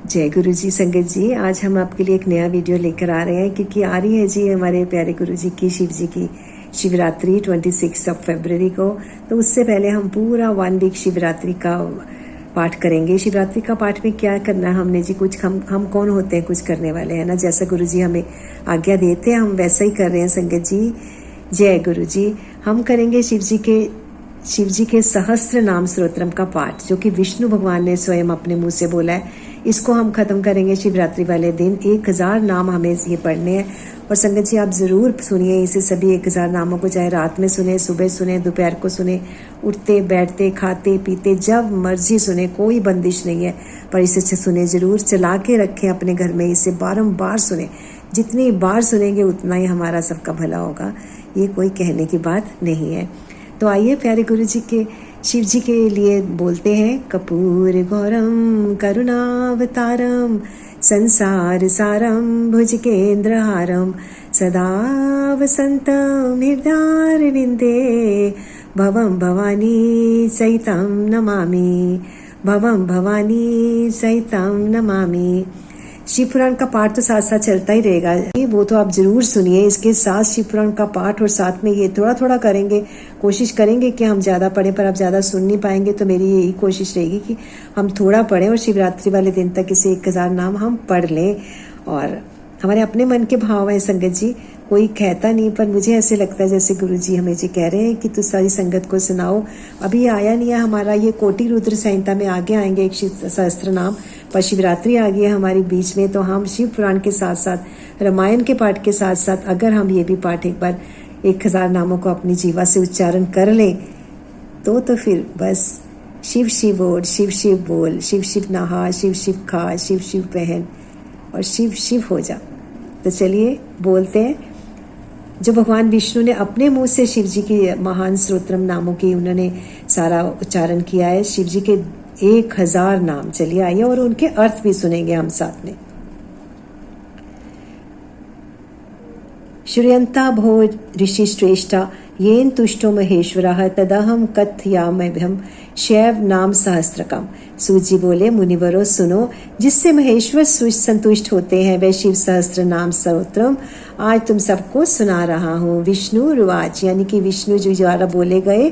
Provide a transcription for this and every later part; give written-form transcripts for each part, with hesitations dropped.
जय गुरु जी। संगत जी, आज हम आपके लिए एक नया वीडियो लेकर आ रहे हैं क्योंकि आ रही है जी हमारे प्यारे गुरु जी की शिव जी की शिवरात्रि 26 फरवरी को। तो उससे पहले हम पूरा 1 वीक शिवरात्रि का पाठ करेंगे। शिवरात्रि का पाठ में क्या करना है हमने जी, कुछ हम कौन होते हैं, कुछ करने वाले हैं ना। जैसा गुरु जी हमें आज्ञा देते हैं हम वैसा ही कर रहे हैं संगत जी। जय गुरु जी। हम करेंगे शिव जी के सहस्त्र नाम स्तोत्रम का पाठ, जो कि विष्णु भगवान ने स्वयं अपने मुंह से बोला है। इसको हम खत्म करेंगे शिवरात्रि वाले दिन। 1000 नाम हमें ये पढ़ने हैं। और संगत जी आप जरूर सुनिए इसे, सभी 1000 नामों को, चाहे रात में सुने, सुबह सुने, दोपहर को सुने, उठते बैठते खाते पीते जब मर्जी सुने, कोई बंदिश नहीं है। पर इसे सुने जरूर, चला के रखें अपने घर में, इसे बारंबार सुने। जितनी बार सुनेंगे उतना ही हमारा सबका भला होगा। ये कोई कहने की बात नहीं है। तो आइए प्यारे गुरु जी के शिव जी के लिए बोलते हैं। कपूर गौरम करुणावतारम संसार सारम भुजगेंद्रहारम सदा वसंतम हृदयारविंदे भवम भवानी सहितम नमामि, भवम भवानी सहितम नमामि। शिव पुराण का पाठ तो साथ साथ चलता ही रहेगा, वो तो आप जरूर सुनिए। इसके साथ शिव पुराण का पाठ और साथ में ये थोड़ा थोड़ा करेंगे। कोशिश करेंगे कि हम ज़्यादा पढ़ें, पर आप ज़्यादा सुन नहीं पाएंगे। तो मेरी यही कोशिश रहेगी कि हम थोड़ा पढ़ें और शिवरात्रि वाले दिन तक इसे 1000 नाम हम पढ़ लें। और हमारे अपने मन के भाव हैं संगत जी, कोई कहता नहीं, पर मुझे ऐसे लगता है जैसे गुरु जी हमें जी कह रहे हैं कि तू सारी संगत को सुनाओ। अभी आया नहीं है हमारा ये कोटि रुद्र संहिता में, आगे आएंगे एक सहस्त्र नाम, पर शिवरात्रि आ गई है हमारी बीच में। तो हम शिव पुराण के साथ साथ रामायण के पाठ के साथ साथ अगर हम ये भी पाठ एक बार 1000 नामों को अपनी जीवा से उच्चारण कर लें तो फिर बस शिव शिव ओढ़, शिव शिव बोल, शिव शिव नहा, शिव शिव खा, शिव शिव पहन और शिव शिव हो जा। तो चलिए बोलते हैं। जो भगवान विष्णु ने अपने मुंह से शिव जी की महान स्तोत्रम नामों की उन्होंने सारा उच्चारण किया है, शिव जी के 1000 नाम। चलिए आइए और उनके अर्थ भी सुनेंगे हम साथ में। श्रूयन्ता भो ऋषि श्रेष्ठा येन तुष्टो महेश्वरः तदहम कथयाम्यहम् शैव नाम सहस्त्रकम्। सूत जी बोले, मुनिवरों सुनो, जिससे महेश्वर संतुष्ट होते हैं वह शिव सहस्त्र नाम स्तोत्रम आज तुम सबको सुना रहा हूँ। विष्णु रुवाच, यानी कि विष्णु जी द्वारा बोले गए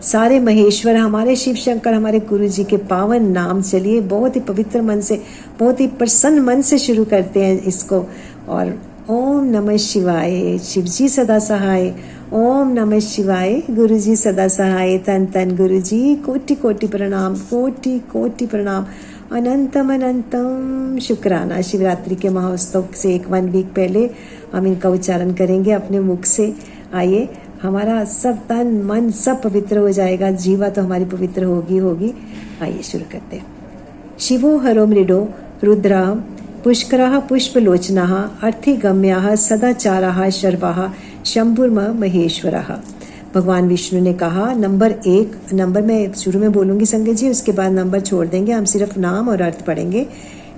सारे महेश्वर हमारे शिव शंकर हमारे गुरु जी के पावन नाम। चलिए बहुत ही पवित्र मन से, बहुत ही प्रसन्न मन से शुरू करते हैं इसको। और ओम नमः शिवाय, शिव जी सदा सहाय। ओम नमः शिवाय, गुरु जी सदा सहाय। तन तन गुरु जी, कोटि कोटि प्रणाम, कोटि कोटि प्रणाम, अनंतम अनंतम शुक्राना। शिवरात्रि के महोत्सव से 1 वीक पहले हम इनका उच्चारण करेंगे अपने मुख से। आइए, हमारा सब तन मन सब पवित्र हो जाएगा, जीवा तो हमारी पवित्र होगी। आइए शुरू करते हैं। शिवो हरो मृडो रुद्रा पुष्करः पुष्पलोचनः अर्थिगम्यः सदाचारः शर्वः शंभुर्म महेश्वरः। भगवान विष्णु ने कहा, नंबर 1 नंबर मैं शुरू में बोलूंगी संगत जी, उसके बाद नंबर छोड़ देंगे, हम सिर्फ नाम और अर्थ पढ़ेंगे।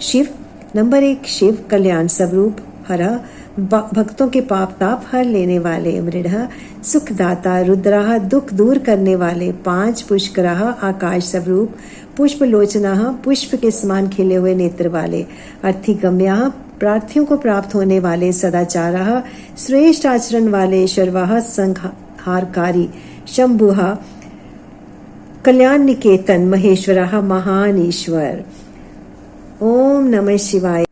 शिव नंबर 1, शिव कल्याण स्वरूप, हरः भक्तों के पाप ताप हर लेने वाले, मृडः सुखदाता, रुद्रः दुख दूर करने वाले, 5 पुष्करः आकाश स्वरूप, पुष्पलोचनः पुष्प के समान खिले हुए नेत्र वाले, अर्थिगम्यः प्रार्थियों को प्राप्त होने वाले, सदाचारः श्रेष्ठ आचरण वाले, शर्वः संहारकारी, शंभुः कल्याण निकेतन, महेश्वरः महान ईश्वर। ओम नमः शिवाय।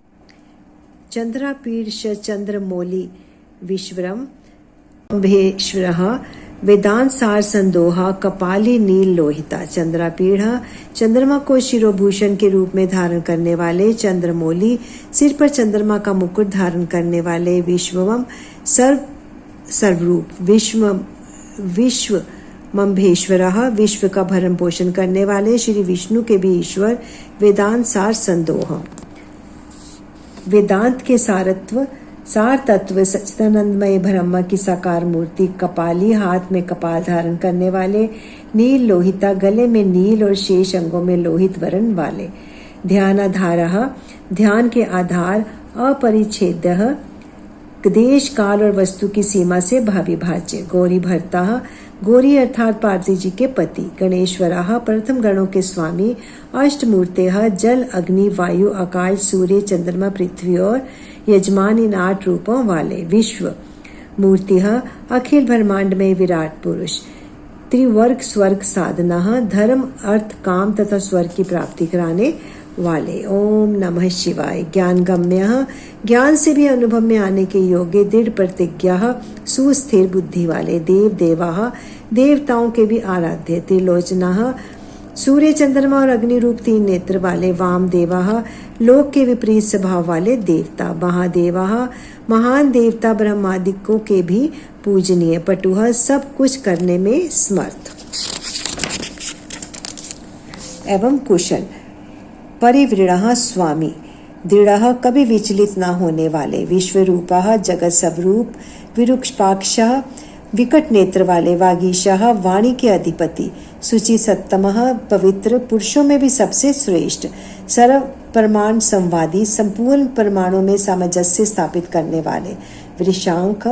चंद्रापीड्श चंद्रमौली विश्वरम अम्भेश्वरः वेदांत सार संदोहा कपाली नील लोहिता। चंद्रापीढ़ चंद्रमा को शिरोभूषण के रूप में धारण करने वाले, चंद्रमौली सिर पर चंद्रमा का मुकुट धारण करने वाले, विश्वम सर्वरूप, विश्व मम्भेश्वरः विश्व का भरण पोषण करने वाले, श्री विष्णु के भी ईश्वर, वेदांत सार संदोह वेदांत के सार तत्व, सच्चिदानंदमय ब्रह्म की साकार मूर्ति, कपाली हाथ में कपाल धारण करने वाले, नील लोहिता गले में नील और शेष अंगों में लोहित वर्ण वाले, ध्यानाधारः ध्यान के आधार, अपरिच्छेद्यः देश काल और वस्तु की सीमा से भाविभाज्य, गौरी भर्ता गौरी अर्थात पार्वती जी के पति। गणेश्वरः प्रथम गणों के स्वामी। अष्टमूर्तेः जल अग्नि वायु आकाश सूर्य चंद्रमा पृथ्वी और यजमान इन 8 रूपों वाले। विश्व मूर्तिः अखिल ब्रह्मांड में विराट पुरुष। त्रिवर्ग स्वर्ग साधना धर्म अर्थ काम तथा स्वर्ग की प्राप्ति कराने वाले। ओम नमः शिवाय। ज्ञान गम्य ज्ञान से भी अनुभव में आने के योग्य। दृढ़ प्रतिज्ञा सुस्थिर बुद्धि वाले। देव देवा देवताओं के भी आराध्य। त्रिलोचना सूर्य चंद्रमा और अग्नि रूप 3 नेत्र वाले। वाम देवा लोक के विपरीत स्वभाव वाले देवता। महादेवा महान देवता ब्रह्मादिकों के भी पूजनीय। पटुह सब कुछ करने में समर्थ एवं कुशल। परिवृढ़ स्वामी दृढ़ कभी विचलित न होने वाले। विश्वरूपः जगत स्वरूप। विरूपाक्षः विकट नेत्र वाले। वागीशः वाणी के अधिपति। शुचि सत्तमः पवित्र पुरुषों में भी सबसे श्रेष्ठ। सर्व परमाणु संवादी संपूर्ण परमाणु में सामंजस्य स्थापित करने वाले। वृषांक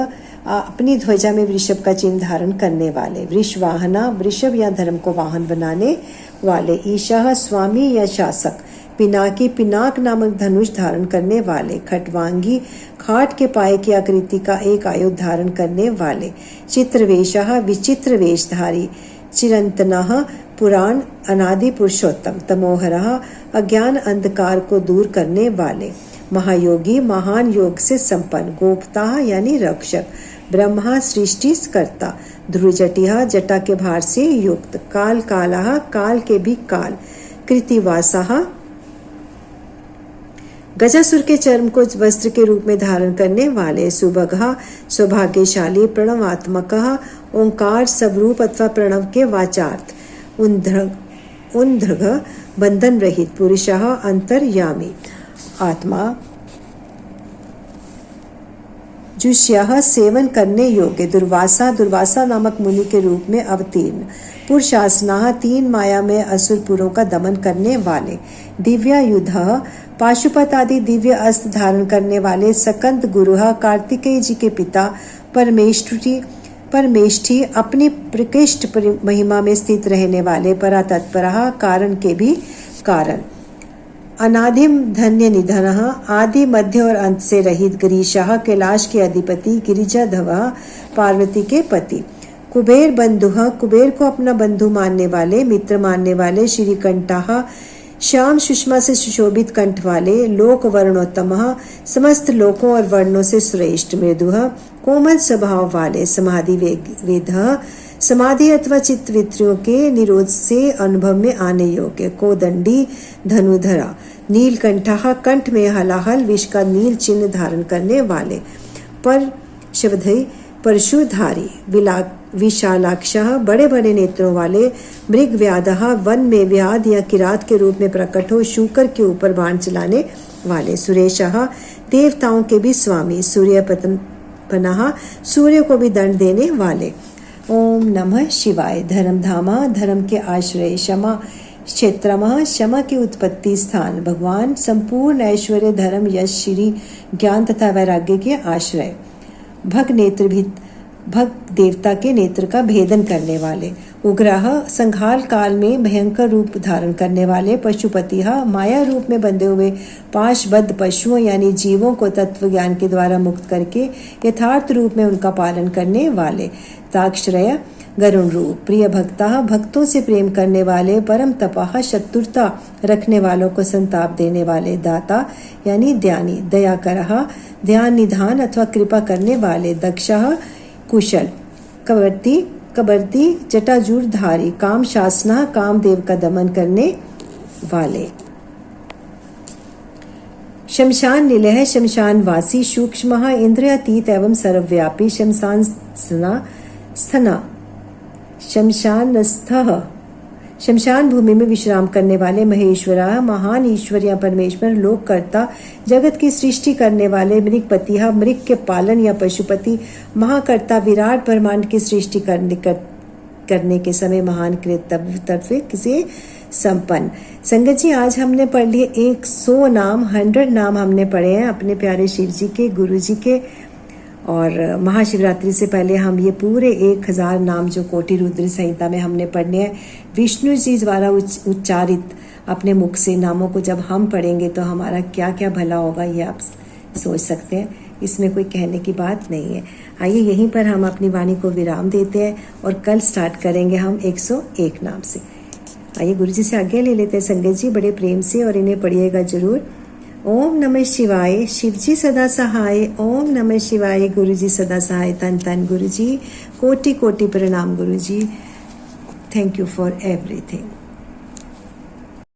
अपनी ध्वजा में वृषभ का चिन्ह धारण करने वाले। वृषवाहना वृषभ या धर्म को वाहन बनाने वाले। ईशः स्वामी या शासक। पिनाकी पिनाक नामक धनुष धारण करने वाले। खटवांगी खाट के पाए की आकृति का एक आयुध धारण करने वाले। चित्रवेशः विचित्र वेशधारी। चिरंतनः पुराण अनादि पुरुषोत्तम। तमोहरः अज्ञान अंधकार को दूर करने वाले। महायोगी महान योग से संपन्न। गोप्ता यानी रक्षक। ब्रह्मा सृष्टि कर्ता। ध्रुजटिः जटा के भार से युक्त। काल कालः काल के भी काल। कृतिवासः गजासुर के चर्म को वस्त्र के रूप में धारण करने वाले। सुभगः सौभाग्यशाली। प्रणवात्मकः ओंकार स्वरूप अथवा प्रणव के वाचार्थ। उन्धृग बंधन रहित। पुरुषः अंतर्यामी आत्मा। जुष्यः सेवन करने योग्य। दुर्वासा नामक मुनि के रूप में अवतीर्ण। पुरुषासनाः 3 माया में असुरपुरों का दमन करने वाले। दिव्यायुधः पाशुपत आदि दिव्य अस्त्र धारण करने वाले। सकंद गुरुः कार्तिकेय जी के पिता। परमेष्ठी अपनी प्रकृष्ट महिमा में स्थित रहने वाले। परातत्परः कारण के भी कारण। अनादिम धन्य निधनः आदि मध्य और अंत से रहित। गिरीशः कैलाश के अधिपति। गिरिजाधवः पार्वती के पति। कुबेर बंधुः कुबेर को अपना बंधु मानने वाले मित्र मानने वाले। श्रीकंठः श्याम सुषमा से सुशोभित कंठ वाले। लोक वर्णोत्तमः समस्त लोकों और वर्णों से श्रेष्ठ। मृदुः कोमल स्वभाव वाले। समाधि वेदः समाधि अथवा चित्तवृत्तियों के निरोध से अनुभव में आने योग्य। कोदंडी धनुधरा। नीलकंठः कंठ में हलाहल विष का नील चिन्ह धारण करने वाले। पर शब्दई परशुधारी। विशालाक्षः बड़े बड़े नेत्रों वाले। मृग व्याधः वन में व्याध या किरात के रूप में प्रकट हो शूकर के ऊपर बाण चलाने वाले। सुरेशः देवताओं के भी स्वामी। सूर्यपतनः सूर्य को भी दंड देने वाले। ओम नमः शिवाय। धर्मधामा धर्म के आश्रय। क्षमा क्षेत्रमः क्षमा की उत्पत्ति स्थान। भगवान संपूर्ण ऐश्वर्य धर्म यश श्री ज्ञान तथा वैराग्य के आश्रय। भग नेत्र भी भग देवता के नेत्र का भेदन करने वाले। उग्रह संहार काल में भयंकर रूप धारण करने वाले। पशुपति माया रूप में बंधे हुए पाशबद्ध पशुओं यानी जीवों को तत्व ज्ञान के द्वारा मुक्त करके यथार्थ रूप में उनका पालन करने वाले। ताक्षरय गरुण रूप। प्रिय भक्ता भक्तों से प्रेम करने वाले। परम तपा शत्रुता रखने वालों को संताप देने वाले। दाता यानी ज्ञानी। दयाकरः ध्यान निधान अथवा कृपा करने वाले। दक्षः कुशल। कबर्ती जटाजूरधारी। काम शासना कामदेव का दमन करने वाले। शमशान निलय शमशान वासी। सूक्ष्म इंद्रियातीत एवं सर्वव्यापी। शमशान स्थना शमशानस्थः शमशान भूमि में विश्राम करने वाले। महेश्वरा महान ईश्वर या परमेश्वर। लोककर्ता जगत की सृष्टि करने वाले। मृगपति मृग के पालन या पशुपति। महाकर्ता विराट ब्रह्मांड की सृष्टि करने के समय महान कृतज्ञ से संपन्न। संगत जी आज हमने पढ़ लिए 100 नाम 100 नाम हमने पढ़े हैं अपने प्यारे शिव जी के गुरु जी के। और महाशिवरात्रि से पहले हम ये पूरे 1000 नाम जो कोटि रुद्र संहिता में हमने पढ़ने हैं, विष्णु जी द्वारा उच्चारित अपने मुख से नामों को जब हम पढ़ेंगे तो हमारा क्या क्या भला होगा, ये आप सोच सकते हैं। इसमें कोई कहने की बात नहीं है। आइए यहीं पर हम अपनी वाणी को विराम देते हैं और कल स्टार्ट करेंगे हम 101 नाम से। आइए गुरु जी से आज्ञा ले लेते हैं संगत जी बड़े प्रेम से, और इन्हें पढ़िएगा जरूर। ओम नमः शिवाय, शिव जी सदा सहाय। ओम नमः शिवाय, गुरु जी सदा सहाय। तन तन गुरु जी, कोटि कोटि प्रणाम guru ji. Thank you for everything.